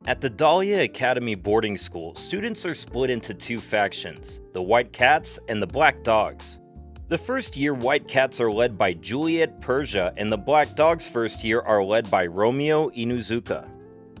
At the Dahlia Academy Boarding School, students are split into two factions, the White Cats and the Black Dogs. The first year White Cats are led by Juliet Persia, and the Black Dogs first year are led by Romio Inuzuka.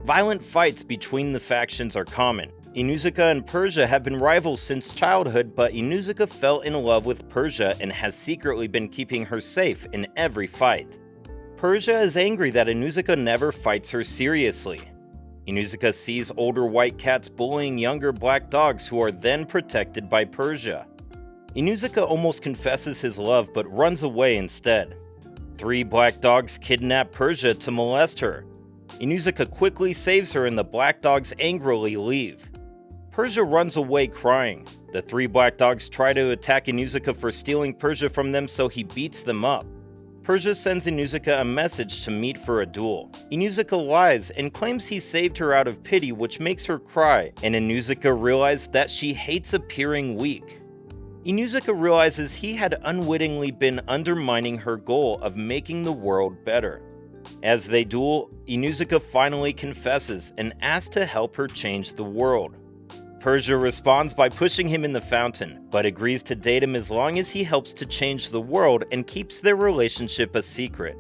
Violent fights between the factions are common. Inuzuka and Persia have been rivals since childhood, but Inuzuka fell in love with Persia and has secretly been keeping her safe in every fight. Persia is angry that Inuzuka never fights her seriously. Inuzuka sees older white cats bullying younger black dogs who are then protected by Persia. Inuzuka almost confesses his love but runs away instead. 3 black dogs kidnap Persia to molest her. Inuzuka quickly saves her and the black dogs angrily leave. Persia runs away crying. The 3 black dogs try to attack Inuzuka for stealing Persia from them, so he beats them up. Persia sends Inuzuka a message to meet for a duel. Inuzuka lies and claims he saved her out of pity, which makes her cry, and Inuzuka realizes that she hates appearing weak. Inuzuka realizes he had unwittingly been undermining her goal of making the world better. As they duel, Inuzuka finally confesses and asks to help her change the world. Persia responds by pushing him in the fountain, but agrees to date him as long as he helps to change the world and keeps their relationship a secret.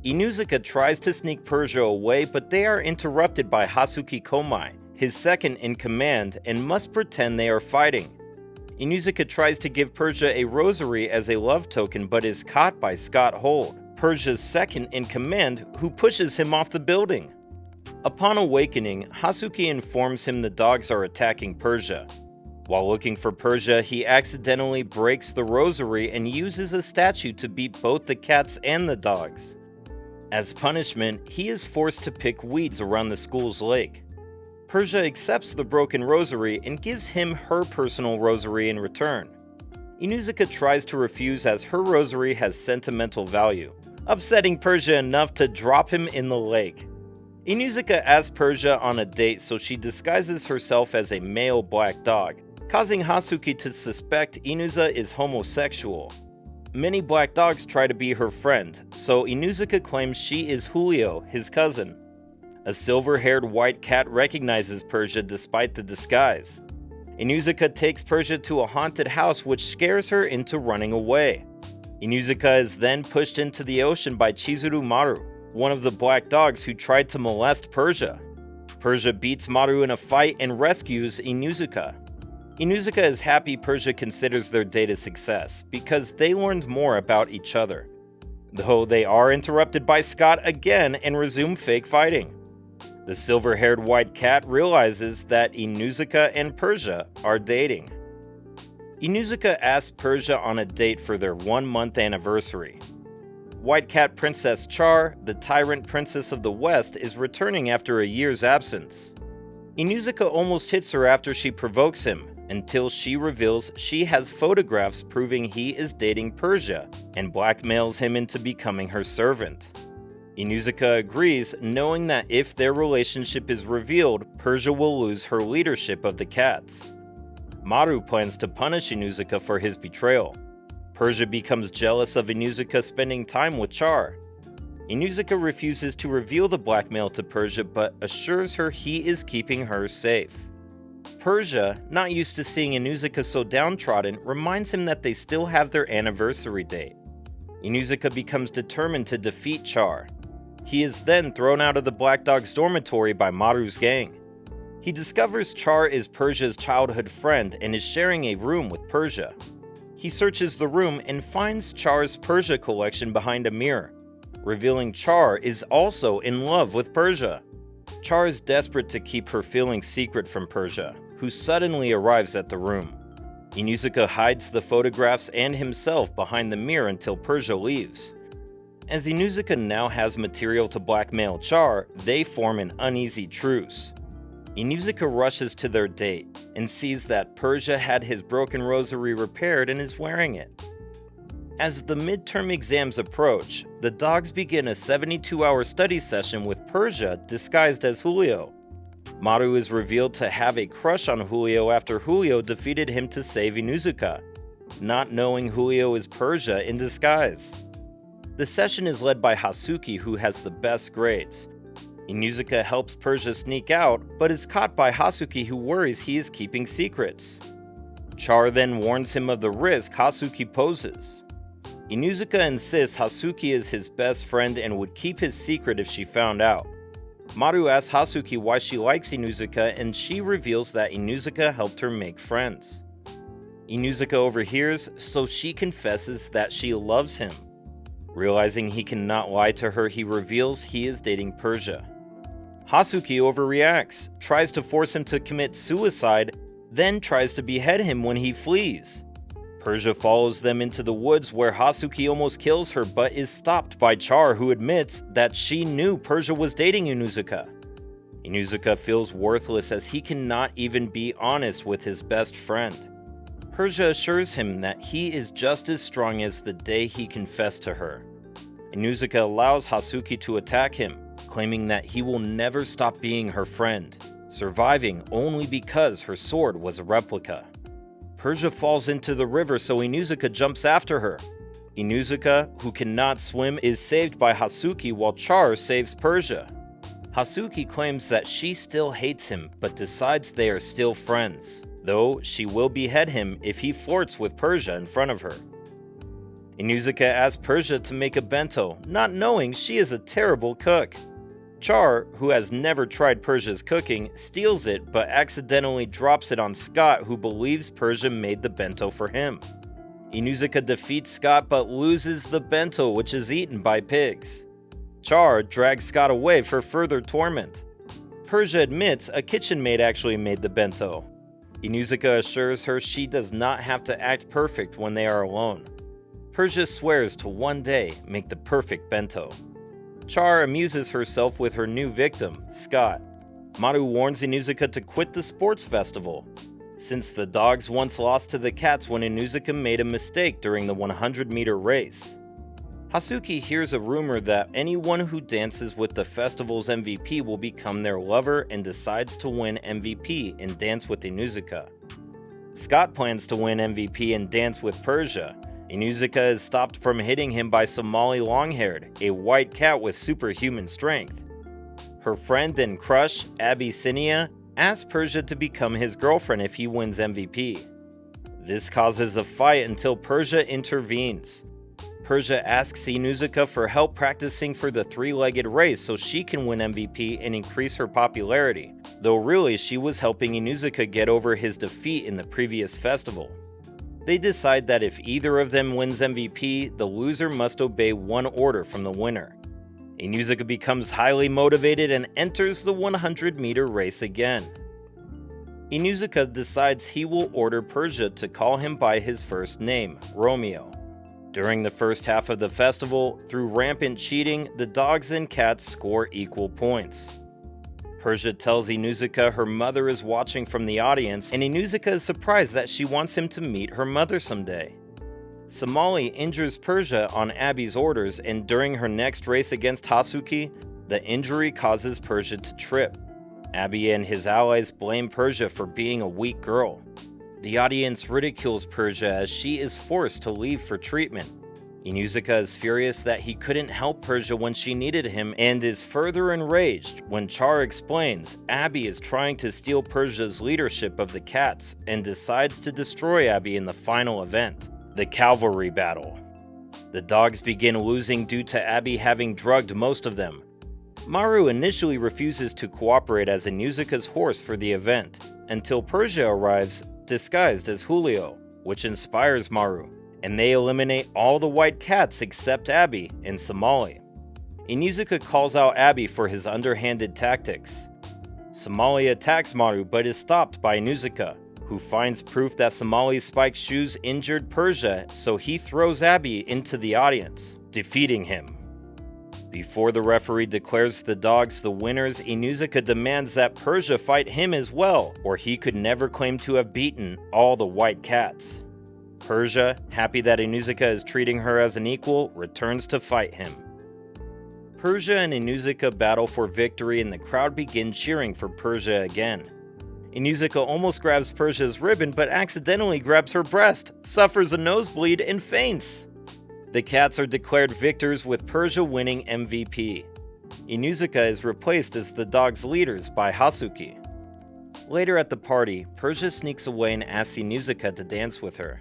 Inuzuka tries to sneak Persia away, but they are interrupted by Hasuki Komai, his second in command, and must pretend they are fighting. Inuzuka tries to give Persia a rosary as a love token, but is caught by Scott Hold, Persia's second in command, who pushes him off the building. Upon awakening, Hasuki informs him the dogs are attacking Persia. While looking for Persia, he accidentally breaks the rosary and uses a statue to beat both the cats and the dogs. As punishment, he is forced to pick weeds around the school's lake. Persia accepts the broken rosary and gives him her personal rosary in return. Inuzuka tries to refuse as her rosary has sentimental value, upsetting Persia enough to drop him in the lake. Inuzuka asks Persia on a date, so she disguises herself as a male black dog, causing Hasuki to suspect Inuzuka is homosexual. Many black dogs try to be her friend, so Inuzuka claims she is Julio, his cousin. A silver-haired white cat recognizes Persia despite the disguise. Inuzuka takes Persia to a haunted house, which scares her into running away. Inuzuka is then pushed into the ocean by Chizuru Maru, one of the black dogs who tried to molest Persia. Persia beats Maru in a fight and rescues Inuzuka. Inuzuka is happy Persia considers their date a success, because they learned more about each other. Though they are interrupted by Scott again and resume fake fighting. The silver-haired white cat realizes that Inuzuka and Persia are dating. Inuzuka asks Persia on a date for their 1-month anniversary. White Cat Princess Char, the tyrant princess of the West, is returning after a year's absence. Inuzuka almost hits her after she provokes him, until she reveals she has photographs proving he is dating Persia, and blackmails him into becoming her servant. Inuzuka agrees, knowing that if their relationship is revealed, Persia will lose her leadership of the cats. Maru plans to punish Inuzuka for his betrayal. Persia becomes jealous of Inuzuka spending time with Char. Inuzuka refuses to reveal the blackmail to Persia, but assures her he is keeping her safe. Persia, not used to seeing Inuzuka so downtrodden, reminds him that they still have their anniversary date. Inuzuka becomes determined to defeat Char. He is then thrown out of the Black Dog's dormitory by Maru's gang. He discovers Char is Persia's childhood friend and is sharing a room with Persia. He searches the room and finds Char's Persia collection behind a mirror, revealing Char is also in love with Persia. Char is desperate to keep her feelings secret from Persia, who suddenly arrives at the room. Inuzuka hides the photographs and himself behind the mirror until Persia leaves. As Inuzuka now has material to blackmail Char, they form an uneasy truce. Inuzuka rushes to their date and sees that Persia had his broken rosary repaired and is wearing it. As the midterm exams approach, the dogs begin a 72-hour study session with Persia disguised as Julio. Maru is revealed to have a crush on Julio after Julio defeated him to save Inuzuka, not knowing Julio is Persia in disguise. The session is led by Hasuki, who has the best grades. Inuzuka helps Persia sneak out, but is caught by Hasuki, who worries he is keeping secrets. Char then warns him of the risk Hasuki poses. Inuzuka insists Hasuki is his best friend and would keep his secret if she found out. Maru asks Hasuki why she likes Inuzuka, and she reveals that Inuzuka helped her make friends. Inuzuka overhears, so she confesses that she loves him. Realizing he cannot lie to her, he reveals he is dating Persia. Hasuki overreacts, tries to force him to commit suicide, then tries to behead him when he flees. Persia follows them into the woods where Hasuki almost kills her but is stopped by Char, who admits that she knew Persia was dating Inuzuka. Inuzuka feels worthless as he cannot even be honest with his best friend. Persia assures him that he is just as strong as the day he confessed to her. Inuzuka allows Hasuki to attack him, claiming that he will never stop being her friend, surviving only because her sword was a replica. Persia falls into the river, so Inuzuka jumps after her. Inuzuka, who cannot swim, is saved by Hasuki while Char saves Persia. Hasuki claims that she still hates him, but decides they are still friends, though she will behead him if he flirts with Persia in front of her. Inuzuka asks Persia to make a bento, not knowing she is a terrible cook. Char, who has never tried Persia's cooking, steals it but accidentally drops it on Scott, who believes Persia made the bento for him. Inuzuka defeats Scott but loses the bento, which is eaten by pigs. Char drags Scott away for further torment. Persia admits a kitchen maid actually made the bento. Inuzuka assures her she does not have to act perfect when they are alone. Persia swears to one day make the perfect bento. Char amuses herself with her new victim, Scott. Maru warns Inuzuka to quit the sports festival, since the dogs once lost to the cats when Inuzuka made a mistake during the 100-meter race. Hasuki hears a rumor that anyone who dances with the festival's MVP will become their lover and decides to win MVP and dance with Inuzuka. Scott plans to win MVP and dance with Persia. Inuzuka is stopped from hitting him by Somali Longhaired, a white cat with superhuman strength. Her friend and crush, Abyssinia, asks Persia to become his girlfriend if he wins MVP. This causes a fight until Persia intervenes. Persia asks Inuzuka for help practicing for the three-legged race so she can win MVP and increase her popularity, though really she was helping Inuzuka get over his defeat in the previous festival. They decide that if either of them wins MVP, the loser must obey one order from the winner. Inuzuka becomes highly motivated and enters the 100-meter race again. Inuzuka decides he will order Persia to call him by his first name, Romio. During the first half of the festival, through rampant cheating, the dogs and cats score equal points. Persia tells Inuzuka her mother is watching from the audience, and Inuzuka is surprised that she wants him to meet her mother someday. Somali injures Persia on Abby's orders, and during her next race against Hasuki, the injury causes Persia to trip. Abby and his allies blame Persia for being a weak girl. The audience ridicules Persia as she is forced to leave for treatment. Inuzuka is furious that he couldn't help Persia when she needed him and is further enraged when Char explains Abby is trying to steal Persia's leadership of the cats and decides to destroy Abby in the final event, the cavalry battle. The dogs begin losing due to Abby having drugged most of them. Maru initially refuses to cooperate as Inuzuka's horse for the event, until Persia arrives disguised as Julio, which inspires Maru, and they eliminate all the white cats except Abby and Somali. Inuzuka calls out Abby for his underhanded tactics. Somali attacks Maru but is stopped by Inuzuka, who finds proof that Somali's spiked shoes injured Persia, so he throws Abby into the audience, defeating him. Before the referee declares the dogs the winners, Inuzuka demands that Persia fight him as well, or he could never claim to have beaten all the white cats. Persia, happy that Inuzuka is treating her as an equal, returns to fight him. Persia and Inuzuka battle for victory and the crowd begin cheering for Persia again. Inuzuka almost grabs Persia's ribbon but accidentally grabs her breast, suffers a nosebleed, and faints. The cats are declared victors with Persia winning MVP. Inuzuka is replaced as the dog's leaders by Hasuki. Later at the party, Persia sneaks away and asks Inuzuka to dance with her.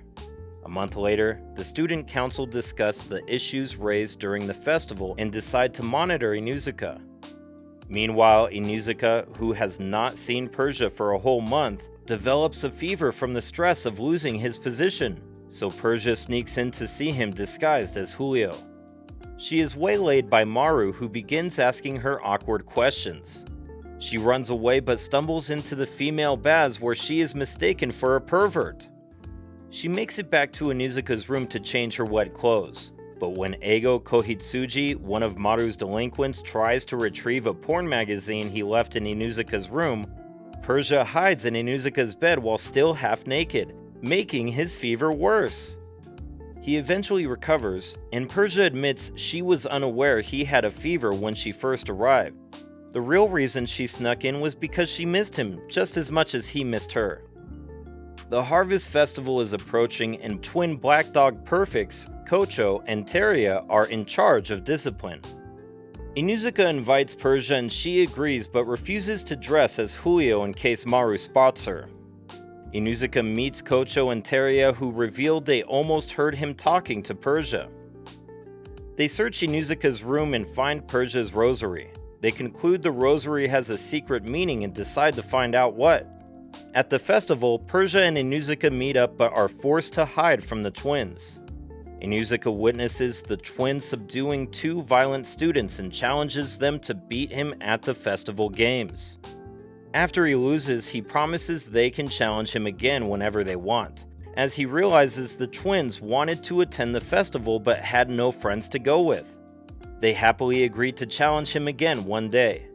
A month later, the student council discuss the issues raised during the festival and decide to monitor Inuzuka. Meanwhile, Inuzuka, who has not seen Persia for a whole month, develops a fever from the stress of losing his position, so Persia sneaks in to see him disguised as Julio. She is waylaid by Maru, who begins asking her awkward questions. She runs away but stumbles into the female baths where she is mistaken for a pervert. She makes it back to Inuzuka's room to change her wet clothes, but when Eigo Kohitsuji, one of Maru's delinquents, tries to retrieve a porn magazine he left in Inuzuka's room, Persia hides in Inuzuka's bed while still half naked, making his fever worse. He eventually recovers, and Persia admits she was unaware he had a fever when she first arrived. The real reason she snuck in was because she missed him just as much as he missed her. The Harvest Festival is approaching, and twin Black Dog Perfects, Kocho and Teria, are in charge of discipline. Inuzuka invites Persia and she agrees but refuses to dress as Julio in case Maru spots her. Inuzuka meets Kocho and Teria, who revealed they almost heard him talking to Persia. They search Inuzuka's room and find Persia's rosary. They conclude the rosary has a secret meaning and decide to find out what. At the festival, Persia and Inuzuka meet up but are forced to hide from the twins. Inuzuka witnesses the twins subduing two violent students and challenges them to beat him at the festival games. After he loses, he promises they can challenge him again whenever they want, as he realizes the twins wanted to attend the festival but had no friends to go with. They happily agree to challenge him again one day.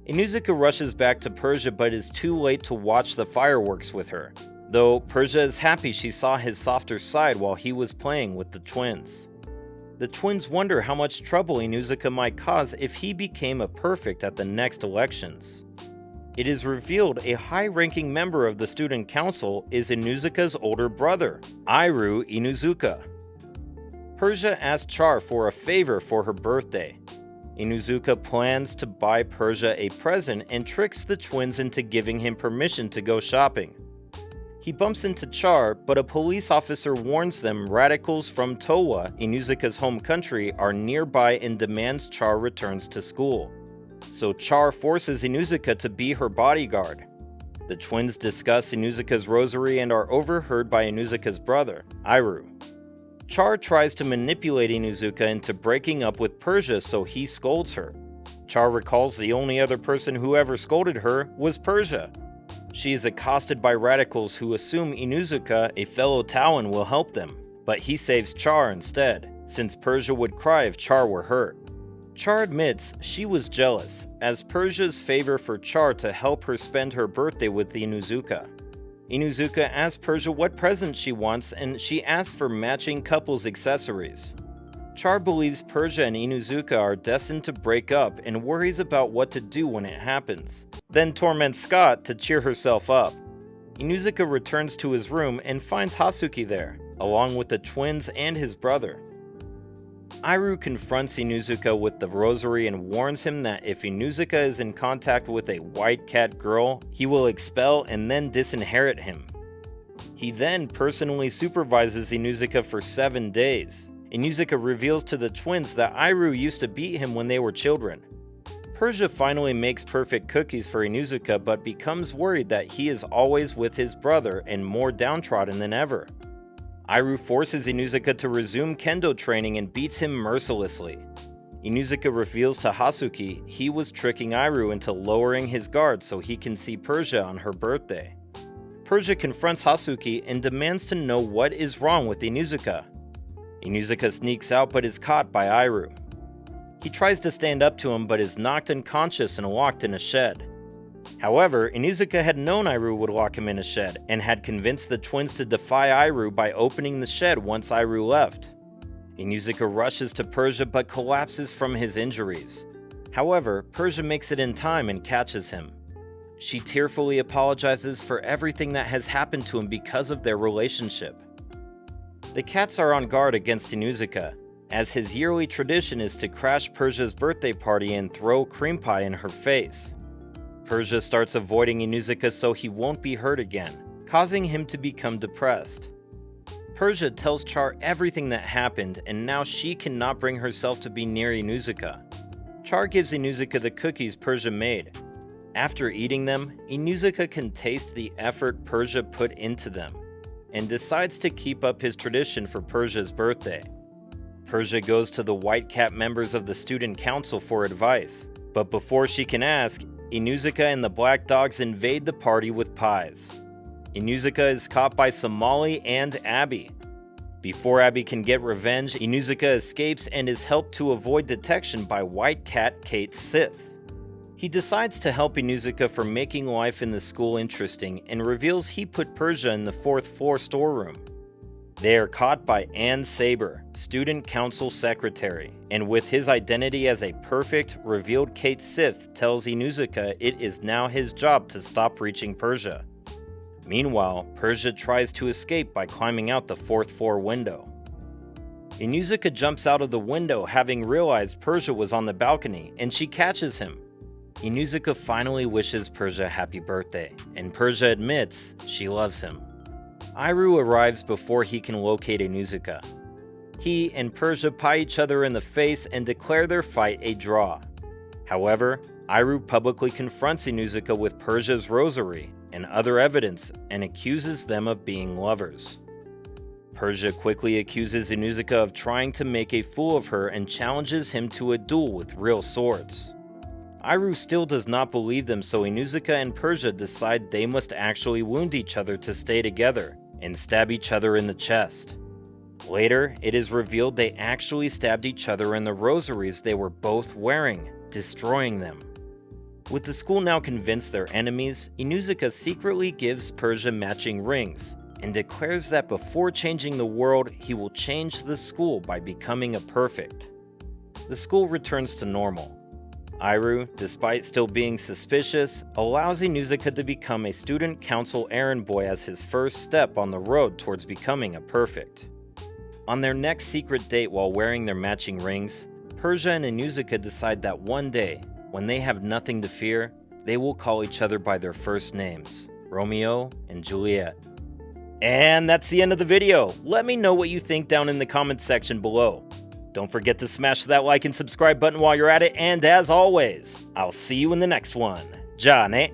Inuzuka rushes back to Persia but is too late to watch the fireworks with her, though Persia is happy she saw his softer side while he was playing with the twins. The twins wonder how much trouble Inuzuka might cause if he became a perfect at the next elections. It is revealed a high-ranking member of the student council is Inuzuka's older brother, Iru Inuzuka. Persia asks Char for a favor for her birthday. Inuzuka plans to buy Persia a present and tricks the twins into giving him permission to go shopping. He bumps into Char, but a police officer warns them radicals from Towa, Inuzuka's home country, are nearby and demands Char returns to school. So Char forces Inuzuka to be her bodyguard. The twins discuss Inuzuka's rosary and are overheard by Inuzuka's brother, Iru. Char tries to manipulate Inuzuka into breaking up with Persia, so he scolds her. Char recalls the only other person who ever scolded her was Persia. She is accosted by radicals who assume Inuzuka, a fellow Talon, will help them, but he saves Char instead, since Persia would cry if Char were hurt. Char admits she was jealous, as Persia's favor for Char to help her spend her birthday with Inuzuka. Inuzuka asks Persia what present she wants, and she asks for matching couples accessories. Char believes Persia and Inuzuka are destined to break up and worries about what to do when it happens, then torments Scott to cheer herself up. Inuzuka returns to his room and finds Hasuki there, along with the twins and his brother. Iru confronts Inuzuka with the rosary and warns him that if Inuzuka is in contact with a white cat girl, he will expel and then disinherit him. He then personally supervises Inuzuka for 7 days. Inuzuka reveals to the twins that Iru used to beat him when they were children. Persia finally makes perfect cookies for Inuzuka but becomes worried that he is always with his brother and more downtrodden than ever. Iru forces Inuzuka to resume kendo training and beats him mercilessly. Inuzuka reveals to Hasuki he was tricking Iru into lowering his guard so he can see Persia on her birthday. Persia confronts Hasuki and demands to know what is wrong with Inuzuka. Inuzuka sneaks out but is caught by Iru. He tries to stand up to him but is knocked unconscious and locked in a shed. However, Inuzuka had known Iru would lock him in a shed, and had convinced the twins to defy Iru by opening the shed once Iru left. Inuzuka rushes to Persia but collapses from his injuries. However, Persia makes it in time and catches him. She tearfully apologizes for everything that has happened to him because of their relationship. The cats are on guard against Inuzuka. as his yearly tradition is to crash Persia's birthday party and throw cream pie in her face. Persia starts avoiding Inuzuka so he won't be hurt again, causing him to become depressed. Persia tells Char everything that happened, and now she cannot bring herself to be near Inuzuka. Char gives Inuzuka the cookies Persia made. After eating them, Inuzuka can taste the effort Persia put into them, and decides to keep up his tradition for Persia's birthday. Persia goes to the White Cat members of the student council for advice, but before she can ask, Inuzuka and the Black Dogs invade the party with pies. Inuzuka is caught by Somali and Abby. Before Abby can get revenge, Inuzuka escapes and is helped to avoid detection by White Cat Kate Sith. He decides to help Inuzuka for making life in the school interesting and reveals he put Persia in the 4th floor storeroom. They are caught by Ann Saber, student council secretary, and with his identity as a perfect, revealed Kate Sith tells Inuzuka it is now his job to stop reaching Persia. Meanwhile, Persia tries to escape by climbing out the 4th floor window. Inuzuka jumps out of the window having realized Persia was on the balcony, and she catches him. Inuzuka finally wishes Persia happy birthday, and Persia admits she loves him. Iru arrives before he can locate Inuzuka. He and Persia pie each other in the face and declare their fight a draw. However, Iru publicly confronts Inuzuka with Persia's rosary and other evidence and accuses them of being lovers. Persia quickly accuses Inuzuka of trying to make a fool of her and challenges him to a duel with real swords. Iru still does not believe them, so Inuzuka and Persia decide they must actually wound each other to stay together and stab each other in the chest. Later, it is revealed they actually stabbed each other in the rosaries they were both wearing, destroying them. With the school now convinced they're enemies, Inuzuka secretly gives Persia matching rings and declares that before changing the world, he will change the school by becoming a perfect. The school returns to normal. Iru, despite still being suspicious, allows Inuzuka to become a student council errand boy as his first step on the road towards becoming a perfect. On their next secret date while wearing their matching rings, Persia and Inuzuka decide that one day, when they have nothing to fear, they will call each other by their first names, Romeo and Juliet. And that's the end of the video. Let me know what you think down in the comments section below. Don't forget to smash that like and subscribe button while you're at it, and as always, I'll see you in the next one. Ja ne.